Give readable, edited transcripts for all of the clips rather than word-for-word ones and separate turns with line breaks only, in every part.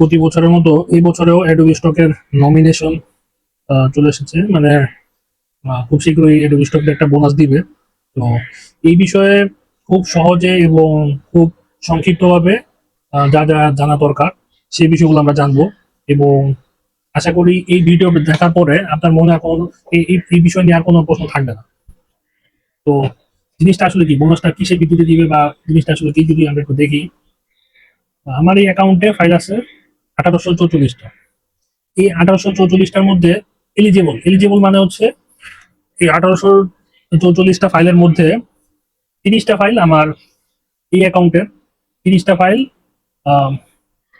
প্রতি বছরের মতো এই বছরেও অ্যাডোবি স্টকের নমিনেশন চলে এসেছে। মানে খুব শীঘ্রই অ্যাডোবি স্টক একটা বোনাস দিবে। তো এই বিষয়ে খুব সহজে এবং খুব সংক্ষিপ্তভাবে যা যা জানা দরকার সেই বিষয়গুলো আমরা জানবো। এবং আশা করি এই ভিডিও দেখার পরে আপনার মনে আর কোনো এই বিষয় নিয়ে আর কোনো প্রশ্ন থাকবে না। তো জিনিসটা আসলে কি, বোনাসটা কিসের ভিত্তিতে দিবে বা জিনিসটা আসলে কি, যদি আমরা একটু দেখি। আমার এই অ্যাকাউন্টে ফাইল আছে 1844টা। এই 1844টার মধ্যে এলিজেবল এলিজেবল মানে হচ্ছে এই 1844টা ফাইলের মধ্যে 30টা ফাইল আমার এই অ্যাকাউন্টের, 30টা ফাইল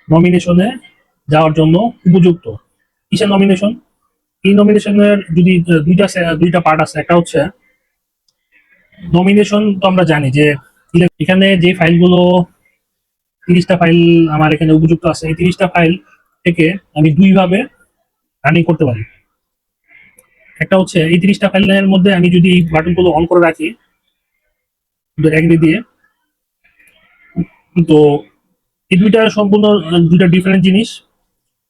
নমিনেশনে যাওয়ার জন্য উপযুক্ত। কিসের নমিনেশন? এই নমিনেশনের যদি দুইটা পার্ট আছে। একটা হচ্ছে নমিনেশন, তো আমরা জানি যে এখানে যে ফাইলগুলো 30টা ফাইল আমার এখানে উপযুক্ত আছে, এই 30টা ফাইল থেকে আমি দুইভাবে রানিং করতে পারি। একটা হচ্ছে এই 30টা ফাইলের মধ্যে আমি যদি এই বাটনগুলো অন করে রাখি এগ্রি দিয়ে, তো এই দুইটা সম্পূর্ণ দুইটা ডিফারেন্ট জিনিস।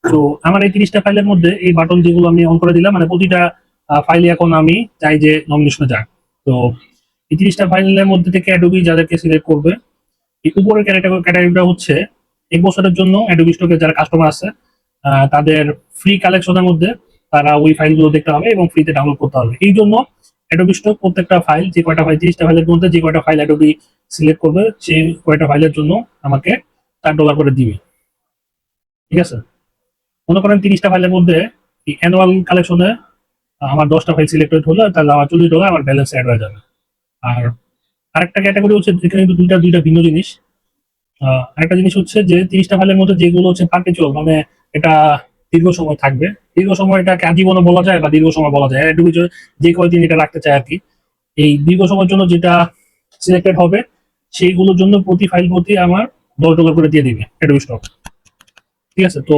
তো আমার এই 30টা ফাইলের মধ্যে এই বাটন যেগুলো আমি অন করে দিলাম, মানে প্রতিটা ফাইলে এখন আমি চাই যে নমিনেশনে যাক। তো এই 30টা ফাইলের মধ্যে থেকে অ্যাডোবি যাদেরকে সিলেক্ট করবে, এই উপরের ক্যাটাগরিটা হচ্ছে এক বছরের জন্য অ্যাডোবি স্টকের যারা কাস্টমার আছে তাদের ফ্রি কালেকশনের মধ্যে তারা ওই ফাইলগুলো দেখতে হবে এবং ফ্রিতে ডাউনলোড করতে হবে। এই জন্য অ্যাডোবি স্টক প্রত্যেকটা ফাইল, যে কয়টা ফাইল 30টা ফাইলের মধ্যে যে কয়টা ফাইল অ্যাডোবি সিলেক্ট করবে, সেই কয়টা ফাইলের জন্য আমাকে $4 করে দিবে। ঠিক আছে, মনে করেন 30টা ফাইলের মধ্যে এই অ্যানুয়াল কালেকশনে আমার 10টা ফাইল সিলেক্টেড হলো, তাহলে আমার $40 আমার ব্যালেন্স অ্যাড হয়ে যাবে। আর আরেকটা ক্যাটাগরি হচ্ছে, এখানে কিন্তু দুইটা দুইটা ভিন্ন জিনিস। আরেকটা জিনিস হচ্ছে যে 30টা ফাইলের মধ্যে যেগুলো হচ্ছে পারপেচুয়াল, মানে এটা দীর্ঘ সময় থাকবে। দীর্ঘ সময় এটাকে আজীবনও বলা যায় বা দীর্ঘ সময় বলা যায়, এটুকু যে কয়দিন এটা রাখতে চায় আর কি। এই দীর্ঘ সময়ের জন্য যেটা সিলেক্টেড হবে সেইগুলোর জন্য প্রতি ফাইল প্রতি আমার $10 করে দিয়ে দিবে অ্যাডোবি স্টক। ঠিক আছে, তো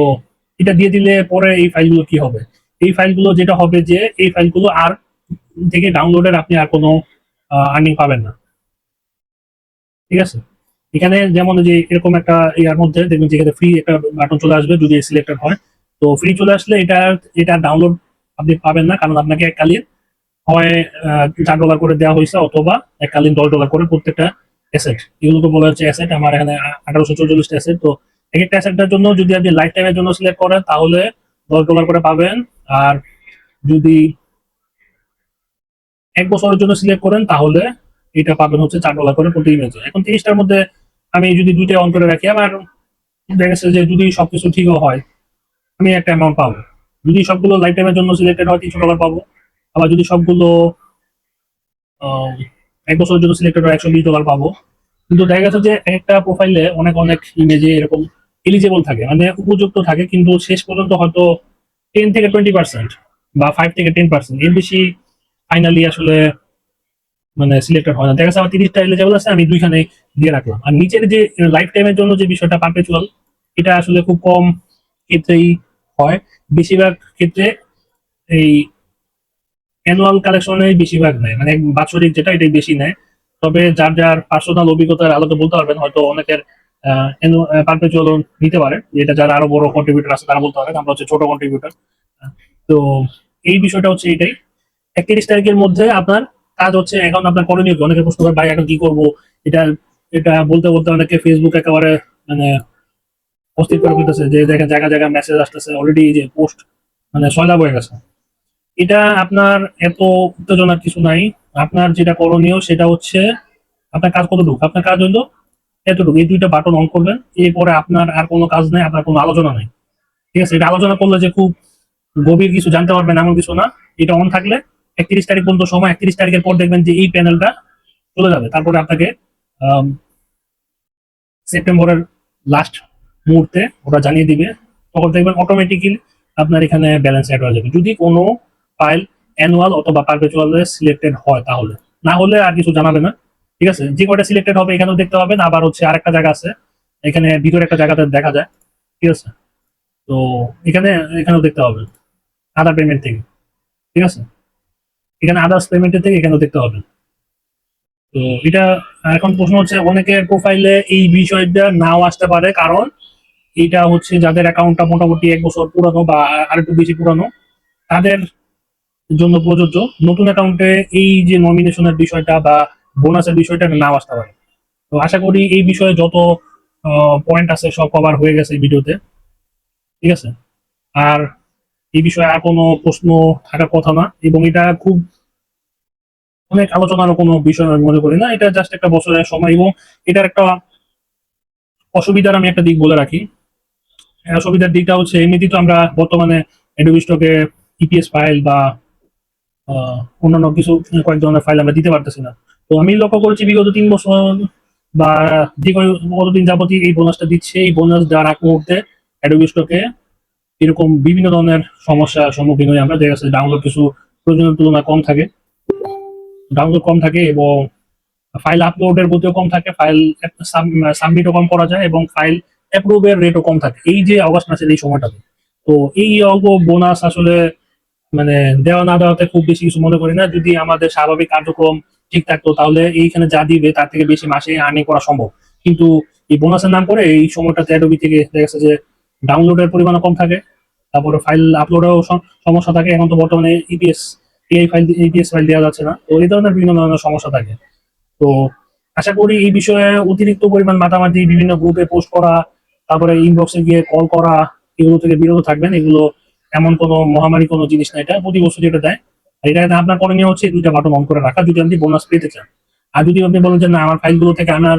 এটা দিয়ে দিলে পরে এই ফাইলগুলো কি হবে? এই ফাইলগুলো যেটা হবে যে এই ফাইলগুলো আর থেকে ডাউনলোডের আপনি আর কোনো আর্নিং পাবেন না। ঠিক আছে, এখানে যেমন যে এরকম একটা ইয়ার মধ্যে দেখবেন যেখানে ফ্রি একটা বাটন চলে আসবে যদি সিলেক্টেড হয়। তো ফ্রি চলে আসলে এটা ডাউনলোড আপনি পাবেন না, কারণ আপনাকে এককালীন হয় $4 করে দেওয়া হয়েছে, অথবা এককালীন $10 করে প্রত্যেকটা অ্যাসেট। এগুলোকে বলা হচ্ছে অ্যাসেট। আমার এখানে 1844টা অ্যাসেট। তো এক একটা অ্যাসেটের জন্য যদি আপনি লাইফ টাইমের জন্য সিলেক্ট করেন তাহলে $10 করে পাবেন। আর যদি 1 বছরের জন্য সিলেক্ট করেন তাহলে এটা পাবেন হচ্ছে $4 করে প্রতি ইমেজে। এখন 30টার মধ্যে আমি যদি দুইটা অন করে রাখি, আমার দেখা গেছে যে যদি সবকিছু ঠিকও হয় আমি একটা অ্যামাউন্ট পাবো। যদি সবগুলো লাইফ টাইমের জন্য সিলেক্টেড হয় $300 পাবো। আবার যদি সবগুলো 1 বছরের জন্য সিলেক্টেড হয় $120 পাবো। কিন্তু দেখা গেছে যে একটা প্রোফাইলে অনেক অনেক ইমেজে এরকম এলিজেবল থাকে, মানে উপযুক্ত থাকে, কিন্তু শেষ পর্যন্ত হয়তো 10 থেকে 20% বা 5 থেকে 10% এর বেশি ফাইনালি আসলে মানে সিলেক্টেড হয় না। দেখা যাচ্ছে আমার 30টা এলিজেবল আছে, আমি দুইখানে দিয়ে রাখলাম। আর নিচের যে লাইফ টাইমের জন্য যে বিষয়টা পারপেচুয়াল, এটা আসলে খুব কম ক্ষেত্রেই হয়। বেশিরভাগ ক্ষেত্রে এই অ্যানুয়াল কালেকশনে বেশিরভাগ নেয়, মানে বাৎসরিক যেটা এটাই বেশি নেয়। তবে যার যার পার্সোনাল অভিজ্ঞতার আলাদা বলতে পারবেন, হয়তো অনেকের পারপেচুয়াল নিতে পারে, যেটা যারা আরো বড় কন্ট্রিবিউটার আছে তারা বলতে পারে, আমরা হচ্ছে ছোট কন্ট্রিবিউটার। তো এই বিষয়টা হচ্ছে এটাই। 31 তারিখের মধ্যে আপনার কাজ হচ্ছে, এখন আপনার করণীয় কি? অনেকে প্রশ্ন করে, ভাই এখন কি করবো? এটা এটা বলতে বলতে অনেকে ফেসবুক একেবারে মানে অস্থির করে ফেলতেছে, যে দেখেন জায়গা জায়গা মেসেজ আসতেছে অলরেডি, যে পোস্ট মানে সয়লাভ হয়ে গেছে। এটা আপনার এত উত্তেজনার কিছু নাই। আপনার যেটা করণীয় সেটা হচ্ছে, আপনার কাজ কতটুকু? আপনার কাজ হলো এতটুকু, এই দুইটা বাটন অন করবেন। এরপরে আপনার আর কোনো কাজ নেই, আপনার কোনো আলোচনা নেই। ঠিক আছে, এটা আলোচনা করলে যে খুব গভীর কিছু জানতে পারবেন এমন কিছু না। এটা অন থাকলে 31 তারিখ পর্যন্ত সময়, 31 তারিখের পর দেখবেন যে এই প্যানেলটা চলে যাবে। তারপরে আপনাকে সেপ্টেম্বরের লাস্ট মুহূর্তে ওরা জানিয়ে দিবে, তখন দেখবেন অটোমেটিক্যালি আপনার এখানে ব্যালেন্স অ্যাড হয়ে যাবে, যদি কোনো ফাইল অ্যানুয়াল অথবা পারপেচুয়ালে সিলেক্টেড হয়। তাহলে না হলে আর কিছু জানাবে না। ঠিক আছে, যে কয়টা সিলেক্টেড হবে এখানেও দেখতে পাবেন। আবার হচ্ছে আরেকটা জায়গা আছে, এখানে ভিতরে একটা জায়গাতে দেখা যায়। ঠিক আছে, তো এখানেও দেখতে হবে আদার পেমেন্ট থেকে। ঠিক আছে, এখানে আদার্স পেমেন্টের থেকে এখানেও দেখতে হবে। তো এটা এখন প্রশ্ন হচ্ছে, অনেকের প্রোফাইলে এই বিষয়টা নাও আসতে পারে, কারণ এইটা হচ্ছে যাদের অ্যাকাউন্টটা মোটামুটি 1 বছর পুরানো বা আর একটু বেশি পুরানো, তাদের জন্য প্রযোজ্য। নতুন অ্যাকাউন্টে এই যে নমিনেশনের বিষয়টা বা বোনাসের বিষয়টা নাও আসতে পারে। তো আশা করি এই বিষয়ে যত পয়েন্ট আছে সব কভার হয়ে গেছে এই ভিডিওতে। ঠিক আছে? আর এই বিষয়ে আর কোনো প্রশ্ন থাকার কথা না, এবং এটা খুব অনেক আলোচনার কোনো বিষয় আমি মনে করি না। এটা জাস্ট একটা বছরের সময়, এবং এটার একটা অসুবিধার আমি একটা দিক বলে রাখি। অসুবিধার দিকটা হচ্ছে এমনিতেই তো আমরা বর্তমানে অ্যাডোবি স্টকে ইপিএস ফাইল বা অন্যান্য কিছু কয়েক ধরনের ফাইল আমরা দিতে পারতেছি না। তো আমি লক্ষ্য করেছি বিগত 3 বছর বা যে কতদিন যাবতীয় এই বোনাসটা দিচ্ছে, এই বোনাস দেওয়ার আগ মুহূর্তে অ্যাডোবি স্টকে এরকম বিভিন্ন ধরনের সমস্যার সম্মুখীন হই আমরা। দেখা যাচ্ছে ডাউনলোড কিছু প্রয়োজনের তুলনায় কম থাকে, ডাউনলোড কম থাকে, এবং ফাইল আপলোডের গতিও কম থাকে, ফাইল সাবমিটও কম করা যায়, এবং ফাইল অ্যাপ্রুভের রেটও কম থাকে এই যে অগস্ট মাসের এই সময়টাতে। তো এই অল্প বোনাস আসলে মানে দেওয়া না দেওয়াতে খুব বেশি কিছু মনে করি না। যদি আমাদের স্বাভাবিক কার্যক্রম ঠিক থাকতো তাহলে এইখানে যা দিবে তার থেকে বেশি মাসে আর্নিং করা সম্ভব। কিন্তু এই বোনাসের নাম করে এই সময়টাতে অ্যাডোবি থেকে দেখা যাচ্ছে যে ডাউনলোডের পরিমাণও কম থাকে, তারপরে ফাইল আপলোডেও সমস্যা থাকে। এখন তো বর্তমানে ইপিএস ইপিএস ফাইল দেওয়া যাচ্ছে না, তো এই ধরনের বিভিন্ন ধরনের সমস্যা থাকে। তো আশা করি এই বিষয়ে অতিরিক্ত পরিমাণ মাতামাতি, বিভিন্ন গ্রুপে পোস্ট করা, তারপরে ইনবক্সে গিয়ে কল করা, এগুলো থেকে বিরত থাকবেন। এগুলো এমন কোনো মহামারী কোনো জিনিস না, এটা প্রতি বছর যেটা দেয়। আর এটা আপনার করণীয় হচ্ছে 2টা বাটন অন করে রাখা যদি আপনি বোনাস পেতে চান। আর যদি আপনি বলেন যে না, আমার ফাইলগুলো থেকে আমার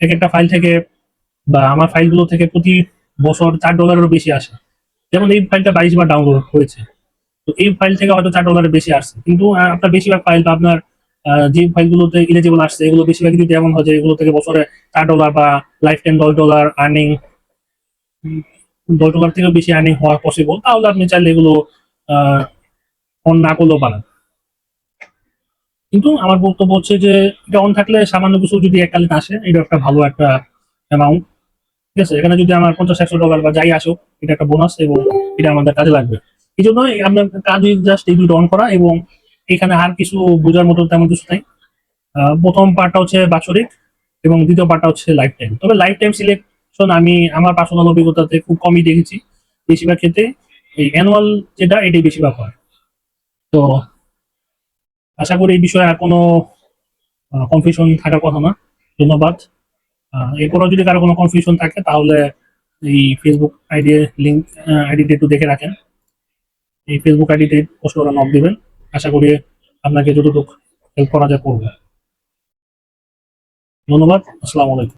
এক একটা ফাইল থেকে বা আমার ফাইলগুলো থেকে প্রতি বছর $4 বেশি আসে, যেমন এই ফাইলটা 22 বার ডাউনলোড হয়েছে, তো এই ফাইল থেকে হয়তো $4 বেশি আসছে, কিন্তু আপনার বেশিরভাগ ফাইল বা আপনার যে ফাইলগুলোতে ইলিজিবল আসছে এগুলো বেশিরভাগই যদি এমন হয় যে এগুলো থেকে বছরে $4 বা লাইফ টাইম $10 আর্নিং, $10 থেকেও বেশি আর্নিং হওয়া পসিবল, তাহলে আপনি চাইলে এগুলো অন না করলেও পারেন। কিন্তু আমার বক্তব্য হচ্ছে যে এটা অন থাকলে সামান্য কিছু যদি এককালীন আসে, এটা একটা ভালো একটা অ্যামাউন্ট। ঠিক আছে? এখানে যদি আমার $50-100 বা যাই আসুক, এটা একটা বোনাস, এবং এটা আমাদের কাজে লাগবে। এই জন্য আপনার কাজ জাস্ট এই দুটো অন করা, এবং এখানে আর কিছু বোঝার মতো তেমন কিছু নাই। প্রথম পার্টটা হচ্ছে বাৎসরিক, এবং দ্বিতীয় পার্টটা হচ্ছে লাইফ টাইম। তবে লাইফ টাইম সিলেকশন আমি আমার পার্সোনাল অভিজ্ঞতাতে খুব কমই দেখেছি। বেশিরভাগ ক্ষেত্রে এই অ্যানুয়াল যেটা, এটাই বেশিরভাগ হয়। তো আশা করি এই বিষয়ে আর কোনো কনফিউশন থাকার কথা না। ধন্যবাদ। এরপরেও যদি কারো কোনো কনফিউশন থাকে তাহলে এই ফেসবুক আইডি লিঙ্ক আইডিতে একটু দেখে রাখেন। এই ফেসবুক আইডিতে পোস্ট করা নক দিবেন। আশা করি আপনাকে যতটুকু হেল্প করা যায় করবো। ধন্যবাদ। আসসালামু আলাইকুম।